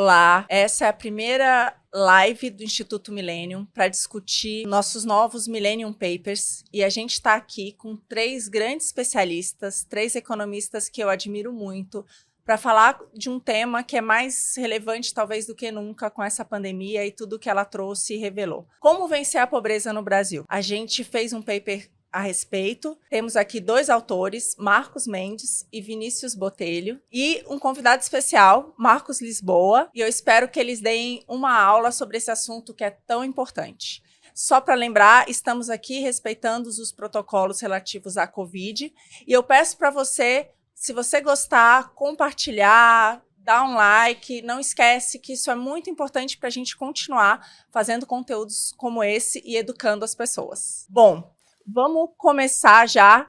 Olá, essa é a primeira live do Instituto Millennium para discutir nossos novos Millennium Papers e a gente está aqui com 3 grandes especialistas, 3 economistas que eu admiro muito, para falar de um tema que é mais relevante talvez do que nunca com essa pandemia e tudo que ela trouxe e revelou. Como vencer a pobreza no Brasil? A gente fez um paper a respeito. Temos aqui 2 autores, Marcos Mendes e Vinícius Botelho, e um convidado especial, Marcos Lisboa, e eu espero que eles deem uma aula sobre esse assunto que é tão importante. Só para lembrar, estamos aqui respeitando os protocolos relativos à Covid, e eu peço para você, se você gostar, compartilhar, dá um like, não esquece que isso é muito importante para a gente continuar fazendo conteúdos como esse e educando as pessoas. Bom, vamos começar já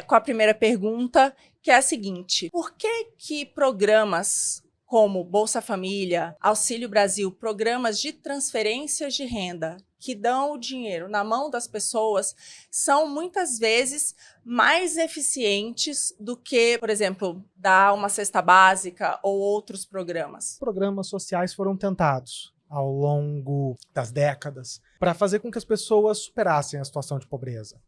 com a primeira pergunta, que é a seguinte: por que programas como Bolsa Família, Auxílio Brasil, programas de transferências de renda que dão o dinheiro na mão das pessoas são muitas vezes mais eficientes do que, por exemplo, dar uma cesta básica ou outros programas? Programas sociais foram tentados ao longo das décadas para fazer com que as pessoas superassem a situação de pobreza.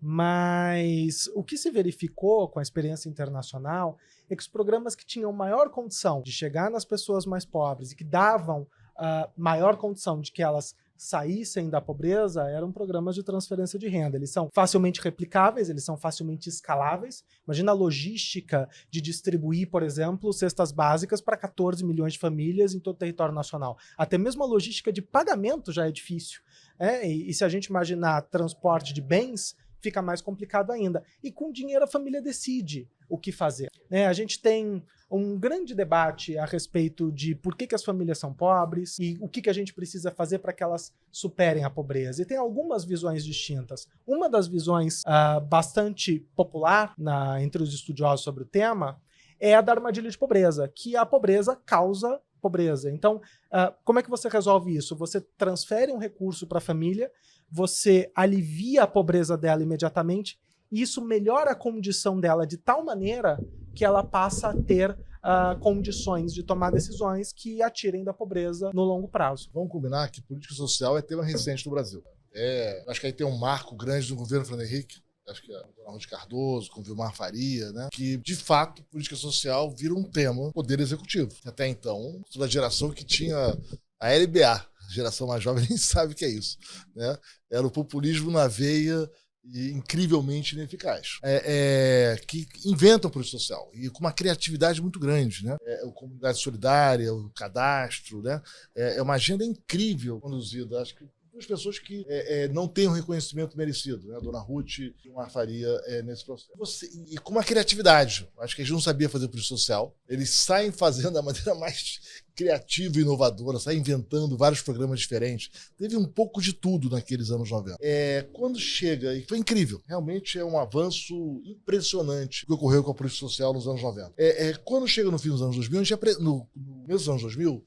Mas o que se verificou com a experiência internacional é que os programas que tinham maior condição de chegar nas pessoas mais pobres e que davam maior condição de que elas saíssem da pobreza eram programas de transferência de renda. Eles são facilmente replicáveis, eles são facilmente escaláveis. Imagina a logística de distribuir, por exemplo, cestas básicas para 14 milhões de famílias em todo o território nacional. Até mesmo a logística de pagamento já é difícil. E se a gente imaginar transporte de bens, fica mais complicado ainda. E com dinheiro a família decide o que fazer. A gente tem um grande debate a respeito de por que as famílias são pobres e o que a gente precisa fazer para que elas superem a pobreza. E tem algumas visões distintas. Uma das visões bastante popular entre os estudiosos sobre o tema é a da armadilha de pobreza, que a pobreza causa pobreza. Então, como é que você resolve isso? Você transfere um recurso para a família, você alivia a pobreza dela imediatamente, e isso melhora a condição dela de tal maneira que ela passa a ter condições de tomar decisões que a tirem da pobreza no longo prazo. Vamos combinar que política social é tema recente no Brasil. Acho que aí tem um marco grande do governo Fernando Henrique, acho que é o Ronaldo Cardoso, com Vilmar Faria, né? Que, de fato, política social vira um tema poder executivo. Até então, toda a geração que tinha a LBA, a geração mais jovem nem sabe o que é isso, né? Era o populismo na veia e incrivelmente ineficaz. Que inventam política social e com uma criatividade muito grande, né? A comunidade solidária, o cadastro, né? É uma agenda incrível conduzida, acho que as pessoas que não têm o reconhecimento merecido, né? A dona Ruth e o Mar Faria nesse processo. E com uma criatividade. Acho que a gente não sabia fazer política social. Eles saem fazendo da maneira mais criativa e inovadora, saem inventando vários programas diferentes. Teve um pouco de tudo naqueles anos 90. Quando chega, e foi incrível, realmente é um avanço impressionante que ocorreu com a política social nos anos 90. Quando chega no fim dos anos 2000, no começo dos anos 2000,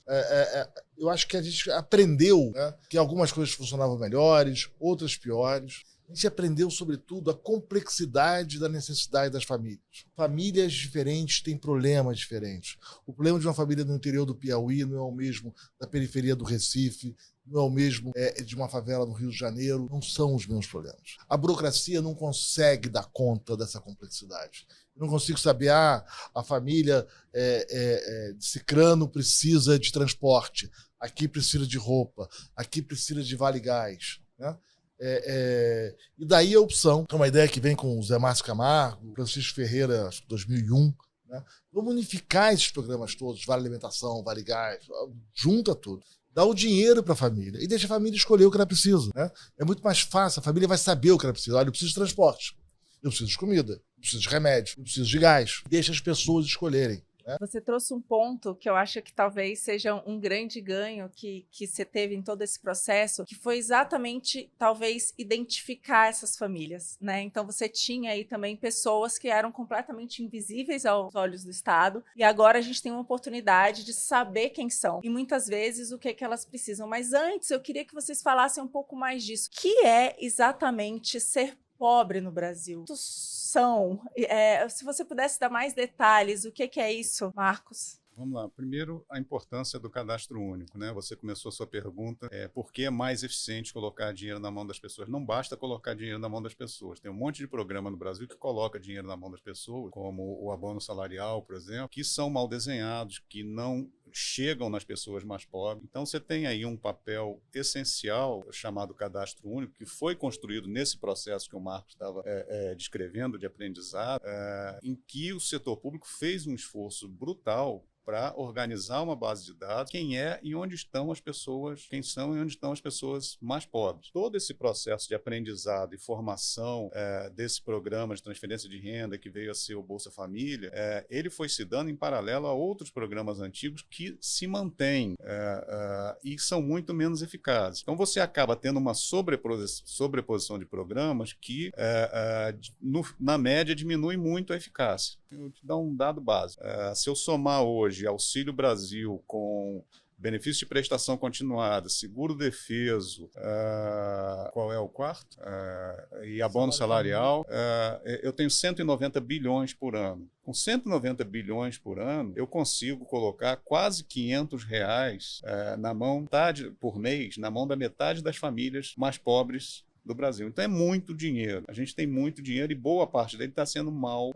eu acho que a gente aprendeu, né, que algumas coisas funcionavam melhores, outras piores. A gente aprendeu, sobretudo, a complexidade da necessidade das famílias. Famílias diferentes têm problemas diferentes. O problema de uma família no interior do Piauí não é o mesmo da periferia do Recife, não é o mesmo de uma favela no Rio de Janeiro. Não são os mesmos problemas. A burocracia não consegue dar conta dessa complexidade. Eu não consigo saber, a família de Cicrano precisa de transporte, aqui precisa de roupa, aqui precisa de vale gás, né? E daí a opção, que é uma ideia que vem com o Zé Márcio Camargo, Francisco Ferreira, acho que 2001, né? Vamos unificar esses programas todos, vale alimentação, vale gás, junta tudo. Dá o dinheiro para a família e deixa a família escolher o que ela precisa, né? É muito mais fácil, a família vai saber o que ela precisa. Olha, eu preciso de transporte, eu preciso de comida, eu preciso de remédio, eu preciso de gás. Deixa as pessoas escolherem. Você trouxe um ponto que eu acho que talvez seja um grande ganho que você teve em todo esse processo, que foi exatamente, talvez, identificar essas famílias, né? Então, você tinha aí também pessoas que eram completamente invisíveis aos olhos do Estado, e agora a gente tem uma oportunidade de saber quem são, e muitas vezes o que elas precisam. Mas antes, eu queria que vocês falassem um pouco mais disso. O que é exatamente ser pobre no Brasil? Se você pudesse dar mais detalhes, o que é isso, Marcos? Vamos lá. Primeiro, a importância do cadastro único, né? Você começou a sua pergunta, por que é mais eficiente colocar dinheiro na mão das pessoas? Não basta colocar dinheiro na mão das pessoas. Tem um monte de programa no Brasil que coloca dinheiro na mão das pessoas, como o abono salarial, por exemplo, que são mal desenhados, que não chegam nas pessoas mais pobres. Então, você tem aí um papel essencial chamado cadastro único, que foi construído nesse processo que o Marcos estava descrevendo de aprendizado, em que o setor público fez um esforço brutal para organizar uma base de dados, quem é e onde estão as pessoas, quem são e onde estão as pessoas mais pobres. Todo esse processo de aprendizado e formação desse programa de transferência de renda que veio a ser o Bolsa Família, ele foi se dando em paralelo a outros programas antigos que se mantêm e são muito menos eficazes. Então você acaba tendo uma sobreposição de programas que, na média, diminui muito a eficácia. Eu te dar um dado básico. Se eu somar hoje Auxílio Brasil com benefício de prestação continuada, seguro defeso, qual é o quarto? E abono salarial, eu tenho 190 bilhões por ano. Com 190 bilhões por ano, eu consigo colocar quase R$ 500 na mão, por mês, na mão da metade das famílias mais pobres do Brasil. Então é muito dinheiro. A gente tem muito dinheiro e boa parte dele está sendo mal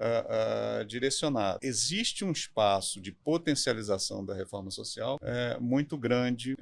direcionado. Existe um espaço de potencialização da reforma social muito grande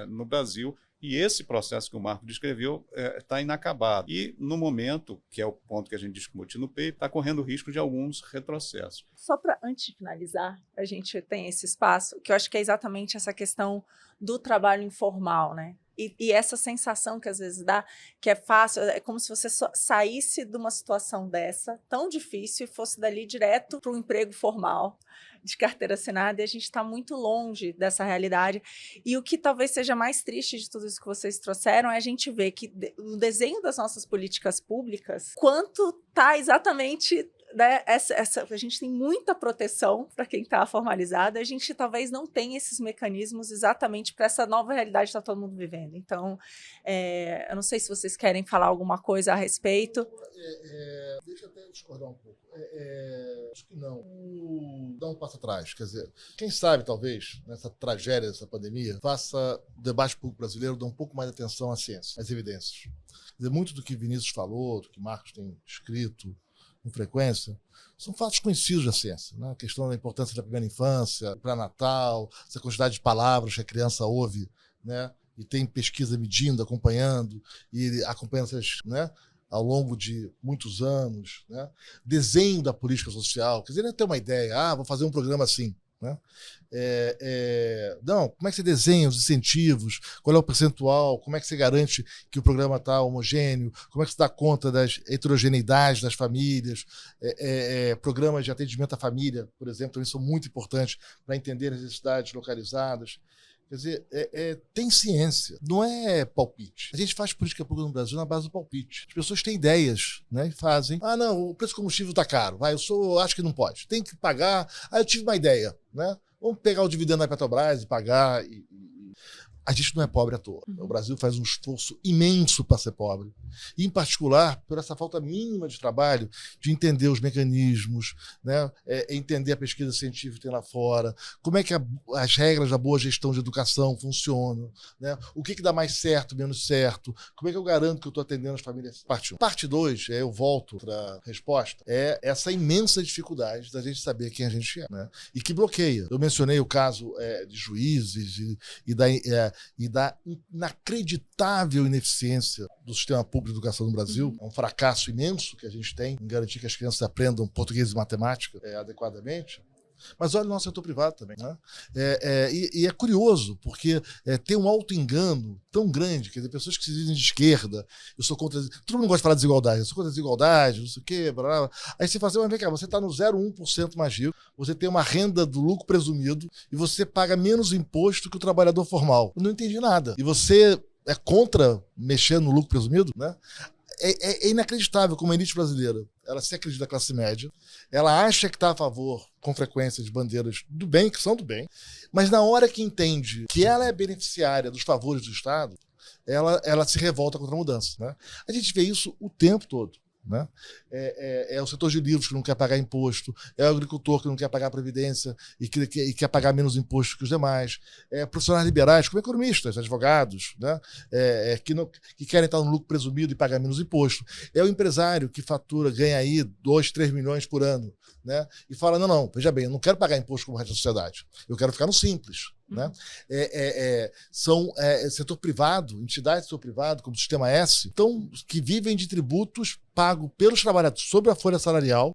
no Brasil. E esse processo que o Marco descreveu está inacabado. E, no momento, que é o ponto que a gente discute no PEI, está correndo risco de alguns retrocessos. Só para, antes de finalizar, a gente tem esse espaço, que eu acho que é exatamente essa questão do trabalho informal, né? E essa sensação que às vezes dá, que é fácil, é como se você saísse de uma situação dessa, tão difícil, e fosse dali direto para um emprego formal, de carteira assinada, e a gente está muito longe dessa realidade. E o que talvez seja mais triste de tudo isso que vocês trouxeram é a gente ver que o desenho das nossas políticas públicas, quanto está exatamente... Né, a gente tem muita proteção para quem está formalizado, a gente talvez não tenha esses mecanismos exatamente para essa nova realidade que está todo mundo vivendo. Então, eu não sei se vocês querem falar alguma coisa a respeito. Deixa eu até discordar um pouco. Acho que não. Dá um passo atrás. Quer dizer, quem sabe, talvez, nessa tragédia dessa pandemia, faça o debate público brasileiro dar um pouco mais de atenção à ciência, às evidências. Quer dizer, muito do que Vinícius falou, do que Marcos tem escrito, com frequência, são fatos conhecidos da ciência, né? A questão da importância da primeira infância, pré-natal, essa quantidade de palavras que a criança ouve, né? E tem pesquisa medindo, acompanhando, e acompanhando essas, né? Ao longo de muitos anos, né? Desenho da política social, quer dizer, não é ter uma ideia, vou fazer um programa assim, né? Não, como é que você desenha os incentivos, qual é o percentual, como é que você garante que o programa está homogêneo, como é que você dá conta das heterogeneidades das famílias, programas de atendimento à família, por exemplo, também são muito importantes para entender as necessidades localizadas. Quer dizer, tem ciência, não é palpite. A gente faz política pública no Brasil na base do palpite. As pessoas têm ideias, né, e fazem. Não, o preço do combustível está caro. Acho que não pode. Tem que pagar. Eu tive uma ideia, né? Vamos pegar o dividendo da Petrobras e pagar. A gente não é pobre à toa. O Brasil faz um esforço imenso para ser pobre. E, em particular, por essa falta mínima de trabalho, de entender os mecanismos, né? Entender a pesquisa científica que tem lá fora, como é que as regras da boa gestão de educação funcionam, né? O que dá mais certo, menos certo, como é que eu garanto que eu estou atendendo as famílias. Parte 1. Parte 2, eu volto para a resposta, é essa imensa dificuldade da gente saber quem a gente é, né? E que bloqueia. Eu mencionei o caso de juízes e da inacreditável ineficiência do sistema público de educação no Brasil. É um fracasso imenso que a gente tem em garantir que as crianças aprendam português e matemática adequadamente. Mas olha o nosso setor privado também, né? E é curioso, porque tem um auto-engano tão grande, quer dizer, pessoas que se dizem de esquerda, eu sou contra... Todo mundo gosta de falar de desigualdade, eu sou contra a desigualdade, não sei o quê, blá, blá. Aí você fala assim, mas vem cá, você está no 0,1% mais rico, você tem uma renda do lucro presumido e você paga menos imposto que o trabalhador formal. Eu não entendi nada. E você é contra mexer no lucro presumido, né? É inacreditável como a elite brasileira, ela se acredita da classe média, ela acha que está a favor, com frequência, de bandeiras do bem, que são do bem, mas na hora que entende que ela é beneficiária dos favores do Estado, ela se revolta contra a mudança, né? A gente vê isso o tempo todo. né? É o setor de livros que não quer pagar imposto, é o agricultor que não quer pagar previdência e quer pagar menos imposto que os demais, profissionais liberais como economistas, advogados, né? Que querem estar no lucro presumido e pagar menos imposto, é o empresário que fatura, ganha aí 2, 3 milhões por ano, né? E fala, não, veja bem, eu não quero pagar imposto como o resto da sociedade, eu quero ficar no simples. Né? São setor privado, entidades do setor privado, como o Sistema S, que vivem de tributos pagos pelos trabalhadores sobre a folha salarial,